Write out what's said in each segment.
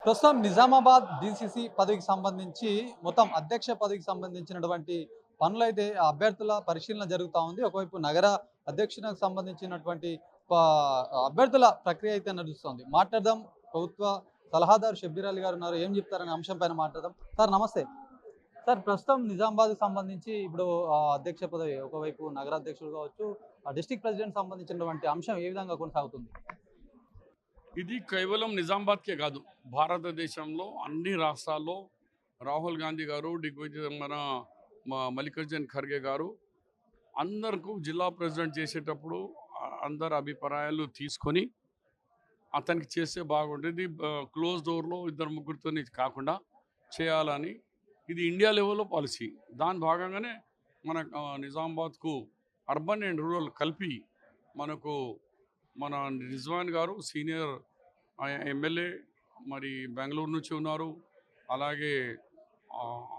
ప్రస్తుతం నిజామాబాద్ డీసీసీ పదవికి సంబంధించి మొత్తం అధ్యక్ష పదవికి సంబంధించినటువంటి పనులైతే ఆ అభ్యర్థుల పరిశీలన జరుగుతూ ఉంది. ఒకవైపు నగర అధ్యక్షునికి సంబంధించినటువంటి ప అభ్యర్థుల ప్రక్రియ అయితే నడుస్తుంది. మాట్లాడదాం. ప్రభుత్వ సలహాదారు షబ్బీర్ అలీ గారు ఉన్నారు. ఏం చెప్తారనే అంశం పైన మాట్లాడదాం. సార్ నమస్తే. సార్ ప్రస్తుతం నిజామాబాద్‌కి సంబంధించి ఇప్పుడు అధ్యక్ష పదవి ఒకవైపు నగరాధ్యక్షుడు కావచ్చు, డిస్ట్రిక్ట్ ప్రెసిడెంట్ సంబంధించినటువంటి అంశం ఏ విధంగా కొనసాగుతుంది? ఇది కేవలం నిజామాబాద్కే కాదు, భారతదేశంలో అన్ని రాష్ట్రాల్లో రాహుల్ గాంధీ గారు, దిగ్విజయ్ మల్లికార్జున్ ఖర్గే గారు అందరికీ జిల్లా ప్రెసిడెంట్ చేసేటప్పుడు అందరి అభిప్రాయాలు తీసుకొని అతనికి చేస్తే బాగుంటుంది. క్లోజ్ డోర్లో ఇద్దరు ముగ్గురితో కాకుండా చేయాలని ఇది ఇండియా లెవెల్లో పాలసీ. దాని భాగంగానే మన నిజామాబాద్కు అర్బన్ అండ్ రూరల్ కలిపి మనకు మన రిజ్వాన్ గారు సీనియర్ ఎమ్మెల్యే మరి బెంగళూరు నుంచి ఉన్నారు. అలాగే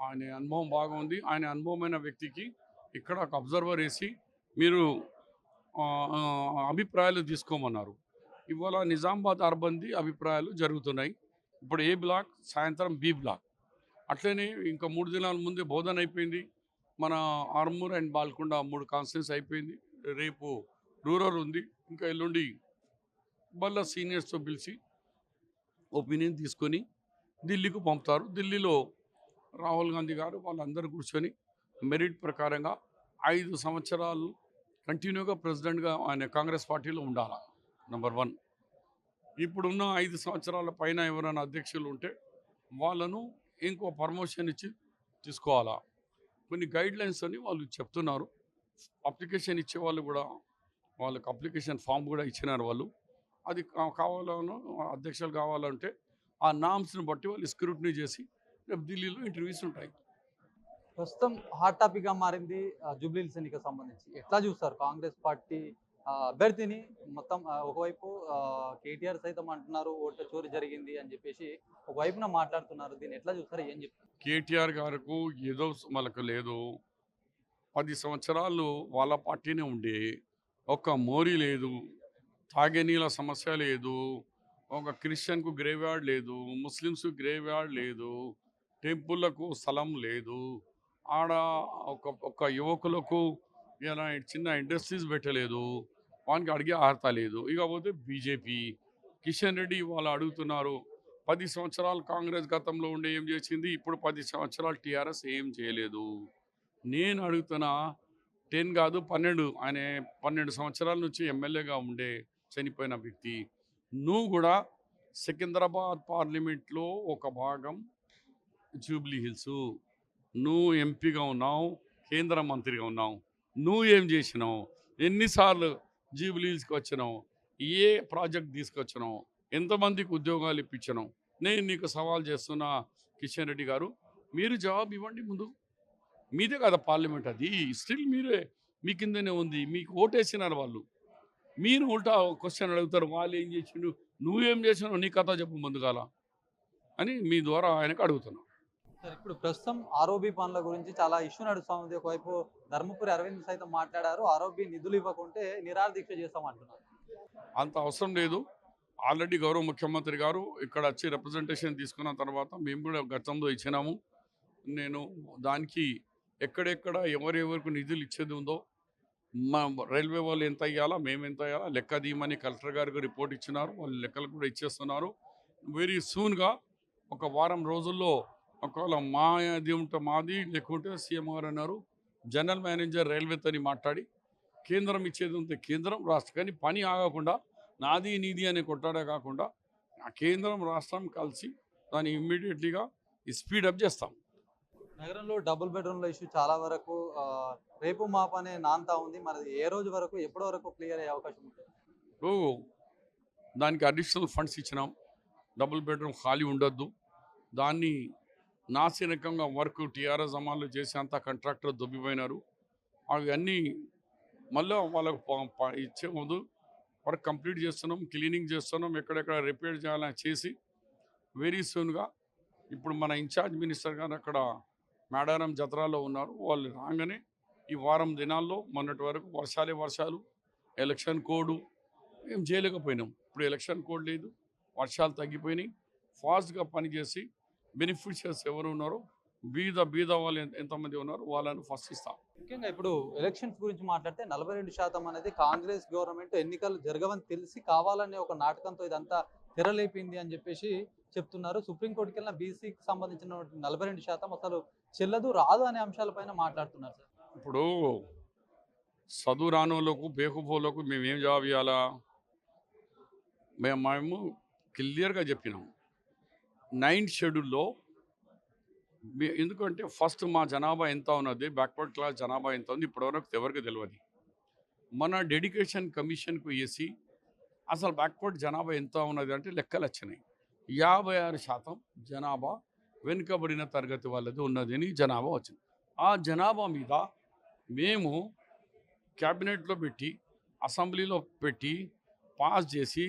ఆయన అనుభవం బాగా ఉంది. ఆయన అనుభవమైన వ్యక్తికి ఇక్కడ ఒక అబ్జర్వర్ వేసి మీరు అభిప్రాయాలు తీసుకోమన్నారు. ఇవాళ నిజామాబాద్ అర్బన్ది అభిప్రాయాలు జరుగుతున్నాయి. ఇప్పుడు ఏ బ్లాక్, సాయంత్రం బి బ్లాక్. అట్లనే ఇంకా 3 దినాల ముందే బోధన అయిపోయింది. మన ఆర్మూర్ అండ్ బాల్కొండ 3 కాన్స్టిట్యూన్స్ అయిపోయింది. రేపు రూరల్ ఉంది. ఇంకా ఎల్లుండి మళ్ళీ సీనియర్స్తో పిలిచి ఒపీనియన్ తీసుకొని ఢిల్లీకి పంపుతారు. ఢిల్లీలో రాహుల్ గాంధీ గారు వాళ్ళందరూ కూర్చొని మెరిట్ ప్రకారంగా 5 సంవత్సరాలు కంటిన్యూగా ప్రెసిడెంట్గా ఆయన కాంగ్రెస్ పార్టీలో ఉండాలి. నెంబర్ 1. ఇప్పుడున్న 5 సంవత్సరాల పైన ఎవరైనా అధ్యక్షులు ఉంటే వాళ్ళను ఇంకో పర్మోషన్ ఇచ్చి తీసుకోవాలా. కొన్ని గైడ్లైన్స్ అని వాళ్ళు చెప్తున్నారు. అప్లికేషన్ ఇచ్చే వాళ్ళు కూడా వాళ్ళకి అప్లికేషన్ ఫామ్ కూడా ఇచ్చినారు వాళ్ళు. అది కావాలను అధ్యక్షులు కావాలంటే ఆ నామ్స్ని బట్టి వాళ్ళు స్క్రూటినీ చేసి రేపు ఢిల్లీలో ఇంటర్వ్యూస్ ఉంటాయి. ప్రస్తుతం హాట్ టాపిక్గా మారింది జూబ్లీహిల్స్ ఎన్నికకు సంబంధించి. ఎట్లా చూస్తారు కాంగ్రెస్ పార్టీ అభ్యర్థిని? మొత్తం ఒకవైపు కేటీఆర్ సైతం అంటున్నారు ఓట్ల చోరీ జరిగింది అని చెప్పేసి ఒకవైపున మాట్లాడుతున్నారు. దీన్ని ఎట్లా చూస్తారు? ఏం చెప్తారు? కేటీఆర్ గారికి ఏదో మనకు లేదు. 10 సంవత్సరాలు వాళ్ళ పార్టీనే ఉండే ఒక్క మోరీ లేదు, తాగే నీళ్ళ సమస్య లేదు, ఒక క్రిస్టియన్కు గ్రేవ్ యార్డ్ లేదు, ముస్లిమ్స్కు గ్రేవ్ యార్డ్ లేదు, టెంపుల్లకు స్థలం లేదు, ఆడ ఒక యువకులకు ఇలా చిన్న ఇండస్ట్రీస్ పెట్టలేదు, వానికి అడిగే అర్హత లేదు. ఇకపోతే బీజేపీ కిషన్ రెడ్డి వాళ్ళు అడుగుతున్నారు 10 సంవత్సరాలు కాంగ్రెస్ గతంలో ఉండే ఏం చేసింది, ఇప్పుడు 10 సంవత్సరాలు టీఆర్ఎస్ ఏం చేయలేదు. నేను అడుగుతున్నా 10 కాదు 12, ఆయన 12 సంవత్సరాల నుంచి ఎమ్మెల్యేగా ఉండే చనిపోయిన వ్యక్తి. నువ్వు కూడా సికింద్రాబాద్ పార్లమెంట్లో ఒక భాగం జూబ్లీ హిల్స్, నువ్వు ఎంపీగా ఉన్నావు, కేంద్ర మంత్రిగా ఉన్నావు, నువ్వు ఏం చేసినావు, ఎన్నిసార్లు జూబ్లీ హిల్స్కి వచ్చినావు, ఏ ప్రాజెక్ట్ తీసుకొచ్చినావు, ఎంతమందికి ఉద్యోగాలు ఇప్పించినావు? నేను నీకు సవాల్ చేస్తున్నా కిషన్ రెడ్డి గారు, మీరు జవాబు ఇవ్వండి. ముందు మీదే కదా పార్లమెంట్, అది స్టిల్ మీరే, మీ కిందనే ఉంది, మీకు ఓటేసినారు వాళ్ళు. మీరు ఉల్టా క్వశ్చన్ అడుగుతారు, వాళ్ళు ఏం చేసిండు, నువ్వేం చేసినావు, నీ కథ చెప్పు ముందుగాల అని మీ ద్వారా ఆయనకు అడుగుతున్నావు. సార్ ఇప్పుడు ప్రస్తుతం ఆర్ఓబి పనుల గురించి చాలా ఇష్యూ నడుస్తూ ఉంది. ఒకవైపు ధర్మపురి అరవింద్ సైతం మాట్లాడారు, ఆర్ఓబి నిధులు ఇవ్వకుంటే నిరాహార దీక్ష చేస్తామంటున్నారు. అంత అవసరం లేదు. ఆల్రెడీ గౌరవ ముఖ్యమంత్రి గారు ఇక్కడ వచ్చి రిప్రజెంటేషన్ తీసుకున్న తర్వాత మేము కూడా గతంలో ఇచ్చినాము. నేను దానికి ఎక్కడెక్కడ ఎవరెవరికి నిధులు ఇచ్చేది ఉందో, మా రైల్వే వాళ్ళు ఎంత ఇవ్వాలా, మేము ఎంత ఇవ్వాలా లెక్క తీయమని కలెక్టర్ గారికి రిపోర్ట్ ఇచ్చినారు. వాళ్ళు లెక్కలు కూడా ఇచ్చేస్తున్నారు. వెరీ సూన్గా ఒక వారం రోజుల్లో ఒకవేళ మాది ఉంటే మాది, లేకుంటే సీఎం గారు అన్నారు జనరల్ మేనేజర్ రైల్వేతోని మాట్లాడి కేంద్రం ఇచ్చేది ఉంటే కేంద్రం, రాష్ట్రం, కానీ పని ఆగకుండా నాది నీది అనే కొట్టాడే కాకుండా ఆ కేంద్రం రాష్ట్రం కలిసి దాన్ని ఇమ్మీడియట్లీగా స్పీడప్ చేస్తాం. నగరంలో డబుల్ బెడ్రూమ్ల ఇష్యూ చాలా వరకు రేపు మాపు అనే నాంతా ఉంది. మరి ఏ రోజు వరకు, ఎప్పటి వరకు క్లియర్ అయ్యే అవకాశం ఉంటుంది? ఇప్పుడు దానికి అడిషనల్ ఫండ్స్ ఇచ్చినాం. డబుల్ బెడ్రూమ్ ఖాళీ ఉండొద్దు. దాన్ని నాసిరకంగా వర్క్ టీఆర్ఎస్ అమలు చేసి అంతా కాంట్రాక్టర్ దొబ్బిపోయినారు. అవన్నీ మళ్ళీ వాళ్ళకు ఇచ్చే ముందు వర్క్ కంప్లీట్ చేస్తున్నాం, క్లీనింగ్ చేస్తున్నాం, ఎక్కడెక్కడ రిపేర్ చేయాలని చేసి వెరీ సూన్గా ఇప్పుడు మన ఇన్ఛార్జ్ మినిస్టర్ గారు అక్కడ మేడారం జత్రాలో ఉన్నారు. వాళ్ళు రాగానే ఈ వారం దినాల్లో మొన్నటి వరకు వర్షాలు, ఎలక్షన్ కోడ్ ఏం చేయలేకపోయినాం. ఇప్పుడు ఎలక్షన్ కోడ్ లేదు, వర్షాలు తగ్గిపోయినాయి, ఫాస్ట్గా పనిచేసి బెనిఫిషియర్స్ ఎవరు ఉన్నారో బీద వాళ్ళు ఎంతమంది ఉన్నారో వాళ్ళని ఫస్ట్ ఇస్తాం. ముఖ్యంగా ఇప్పుడు ఎలక్షన్స్ గురించి మాట్లాడితే 42% అనేది కాంగ్రెస్ గవర్నమెంట్ ఎన్నికలు జరగవని తెలిసి కావాలనే ఒక నాటకంతో ఇదంతా తెరలేపింది అని చెప్పేసి చెప్తున్నారు. సుప్రీంకోర్టుకి వెళ్ళిన బీసీకి సంబంధించిన 42% అసలు చెల్లదు రాదు అనే అంశాలపైన మాట్లాడుతున్నారు సార్. ఇప్పుడు చదువు రానోళ్ళకు బేకుపోలకు మేము ఏం జవాబు ఇవ్వాలా? మేము క్లియర్గా చెప్పినాం 9th షెడ్యూల్లో. ఎందుకంటే ఫస్ట్ మా జనాభా ఎంత ఉన్నది, బ్యాక్వర్డ్ క్లాస్ జనాభా ఎంత ఉంది ఇప్పటివరకు ఎవరికి తెలియదు. మన డెడికేషన్ కమిషన్కు వేసి అసలు బ్యాక్వర్డ్ జనాభా ఎంత ఉన్నది అంటే లెక్కలు వచ్చినాయి. 56% జనాభా వెనుకబడిన తరగతి వాళ్ళది ఉన్నది అని జనాభా వచ్చింది. ఆ జనాభా మీద మేము క్యాబినెట్లో పెట్టి అసెంబ్లీలో పెట్టి పాస్ చేసి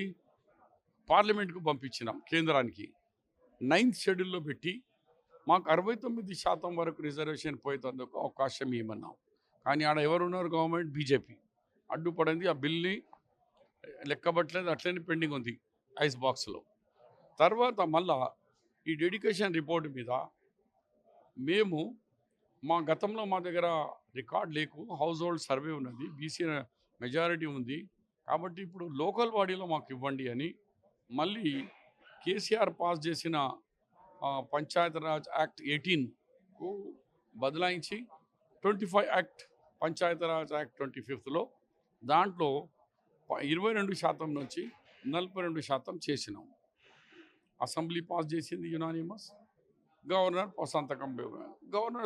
పార్లమెంట్కు పంపించినాం కేంద్రానికి. 9th షెడ్యూల్లో పెట్టి మాకు 69% వరకు రిజర్వేషన్ పోయేందుకు అవకాశం ఇవ్వమన్నాం. కానీ ఆడ ఎవరున్నారు? గవర్నమెంట్ బీజేపీ అడ్డుపడింది. ఆ బిల్ని లెక్కబట్టలేదు, అట్లనే పెండింగ్ ఉంది ఐస్ బాక్స్లో. తర్వాత మళ్ళా ఈ డెడికేషన్ రిపోర్ట్ మీద మేము మా గతంలో మా దగ్గర రికార్డ్ లేకు హౌస్ హోల్డ్ సర్వే ఉన్నది, బీసీ మెజారిటీ ఉంది కాబట్టి ఇప్పుడు లోకల్ బాడీలో మాకు ఇవ్వండి అని మళ్ళీ కేసీఆర్ పాస్ చేసిన పంచాయతీరాజ్ యాక్ట్ 18కు బదలాయించి 25 యాక్ట్ పంచాయతీరాజ్ యాక్ట్ 25లో దాంట్లో 22% నుంచి 42% చేసినాం. అసెంబ్లీ పాస్ చేసింది యునానిమస్, గవర్నర్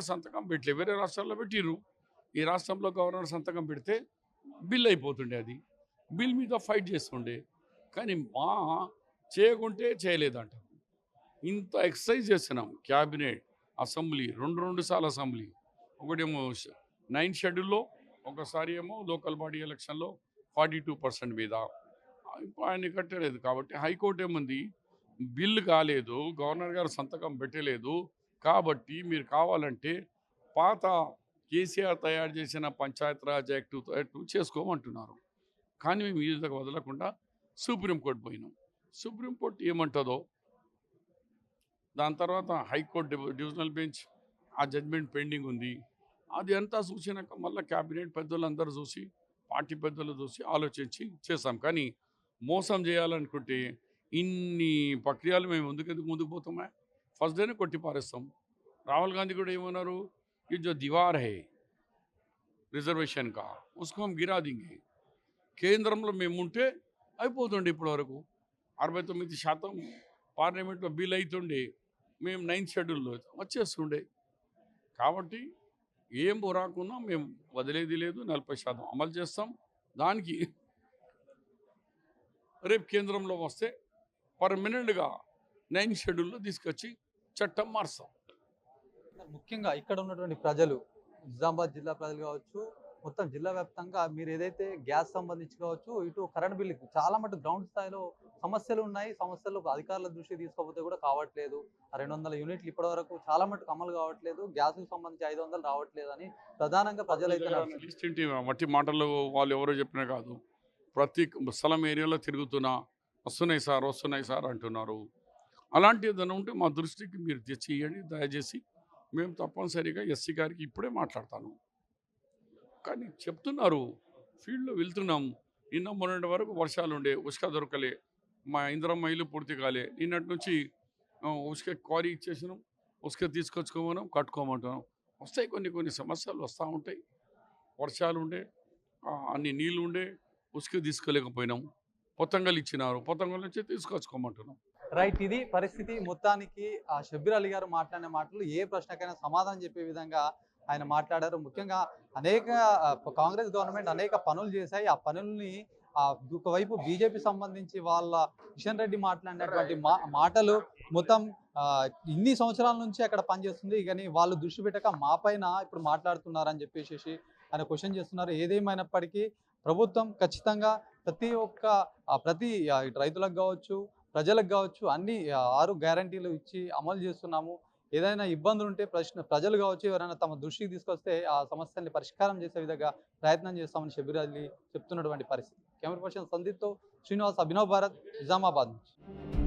సంతకం పెట్టలే. వేరే రాష్ట్రాల్లో పెట్టిర్రు, ఈ రాష్ట్రంలో గవర్నర్ సంతకం పెడితే బిల్ అయిపోతుండే. అది బిల్ మీద ఫైట్ చేస్తుండే. కానీ మా చేయకుంటే చేయలేదంట. ఇంత ఎక్సర్సైజ్ చేస్తున్నాం. క్యాబినెట్, అసెంబ్లీ, రెండు సార్లు అసెంబ్లీ. ఒకటేమో 9th షెడ్యూల్లో, ఒకసారి ఏమో లోకల్ బాడీ ఎలక్షన్లో 42% మీద ఆయన కట్టలేదు. కాబట్టి హైకోర్టు ఏముంది, బిల్లు కాలేదు, గవర్నర్ గారు సంతకం పెట్టలేదు కాబట్టి మీరు కావాలంటే పాత కేసీఆర్ తయారు చేసిన పంచాయతీరాజ్ యాక్ట్ చేసుకోమంటున్నారు. కానీ మేము ఈ విధంగా వదలకుండా సుప్రీంకోర్టు పోయినాం. సుప్రీంకోర్టు ఏమంటుందో దాని తర్వాత హైకోర్టు డివిజనల్ బెంచ్ ఆ జడ్మెంట్ పెండింగ్ ఉంది. అది అంతా చూసినాక మళ్ళీ క్యాబినెట్ పెద్దలందరూ చూసి, పార్టీ పెద్దలు చూసి ఆలోచించి చేస్తాం. కానీ మోసం చేయాలనుకుంటే ఇన్ని ప్రక్రియలు మేము ముందుకు పోతామా? ఫస్ట్ డేనే కొట్టి పారేస్తాం. రాహుల్ గాంధీ కూడా ఏమన్నారు, ఇది జో దీవార్ హే రిజర్వేషన్ కా ఉస్కో హమ్ గిరా దింగే. కేంద్రంలో మేము ఉంటే అయిపోతుండే ఇప్పటివరకు 69% పార్లమెంట్లో బిల్ అవుతుండే, మేము 9th షెడ్యూల్లో వచ్చేస్తుండే. కాబట్టి ఏం రాకున్నా మేము వదిలేది లేదు, 40% అమలు చేస్తాం. దానికి రేపు కేంద్రంలో వస్తే పర్మనెంట్గా 9th షెడ్యూల్లో తీసుకొచ్చి చట్టం మారుస్తాం. ముఖ్యంగా ఇక్కడ ఉన్నటువంటి ప్రజలు, నిజామాబాద్ జిల్లా ప్రజలు కావచ్చు, మొత్తం జిల్లా వ్యాప్తంగా మీరు ఏదైతే గ్యాస్ సంబంధించి కావచ్చు, ఇటు కరెంట్ బిల్లుకి చాలా మటు గ్రౌండ్ స్థాయిలో సమస్యలు ఉన్నాయి. సమస్యలు అధికారుల దృష్టి తీసుకోకపోతే కూడా కావట్లేదు. 200 యూనిట్లు ఇప్పటివరకు చాలా మటుకు అమలు కావట్లేదు. గ్యాస్కి సంబంధించి 500 రావట్లేదు అని ప్రధానంగా ప్రజలైతే మట్టి మాటలు వాళ్ళు ఎవరో చెప్పినా కాదు. ప్రతి స్థలం ఏరియాలో తిరుగుతున్నా వస్తున్నాయి సార్ అంటున్నారు. అలాంటి ఏదైనా ఉంటే మా దృష్టికి మీరు తెచ్చి ఇవ్వండి దయచేసి. మేము తప్పనిసరిగా ఎస్సీ గారికి ఇప్పుడే మాట్లాడతాను. కానీ చెప్తున్నారు, ఫీల్డ్లో వెళ్తున్నాం. నిన్న మొన్నటి వరకు వర్షాలు ఉండే, ఉసుక దొరకలే, మా ఇంద్రమ్మ ఇల్లు పూర్తి కాలే. నిన్నటి నుంచి ఉసుక క్వారీ ఇచ్చేసినాం, ఉసుక తీసుకొచ్చుకోమన్నాం, కట్టుకోమంటున్నాం. వస్తాయి కొన్ని సమస్యలు వస్తూ ఉంటాయి. వర్షాలు ఉండే, అన్ని నీళ్ళు ఉండే, ఉసుక తీసుకోలేకపోయినాం. పొత్తంగలు ఇచ్చినారు, పొత్తంగల్ నుంచి తీసుకొచ్చుకోమంటున్నాం. రైట్, ఇది పరిస్థితి. మొత్తానికి షబ్బీర్ అలీ గారు మాట్లాడిన మాటలు ఏ ప్రశ్నకైనా సమాధానం చెప్పే విధంగా ఆయన మాట్లాడారు. ముఖ్యంగా అనేక కాంగ్రెస్ గవర్నమెంట్ అనేక పనులు చేశాయి. ఆ పనుల్ని ఒకవైపు బీజేపీ సంబంధించి వాళ్ళ కిషన్ రెడ్డి మాట్లాడినటువంటి మాటలు మొత్తం ఇన్ని సంవత్సరాల నుంచి అక్కడ పనిచేస్తుంది, కానీ వాళ్ళు దృష్టి పెట్టక మా పైన ఇప్పుడు మాట్లాడుతున్నారని చెప్పేసి ఆయన క్వశ్చన్ చేస్తున్నారు. ఏదేమైనప్పటికీ ప్రభుత్వం ఖచ్చితంగా ప్రతి రైతులకు కావచ్చు, ప్రజలకు కావచ్చు, అన్ని 6 గ్యారంటీలు ఇచ్చి అమలు చేస్తున్నాము. ఏదైనా ఇబ్బందులు ఉంటే ప్రజలు కావచ్చు, ఎవరైనా తమ దృష్టికి తీసుకొస్తే ఆ సమస్యల్ని పరిష్కారం చేసే విధంగా ప్రయత్నం చేస్తామని షబ్బీర్ అలీ చెప్తున్నటువంటి పరిస్థితి. కెమెరా పర్సన్ సందీప్తో శ్రీనివాస్, అభినవ్ భారత్, నిజామాబాద్ నుంచి.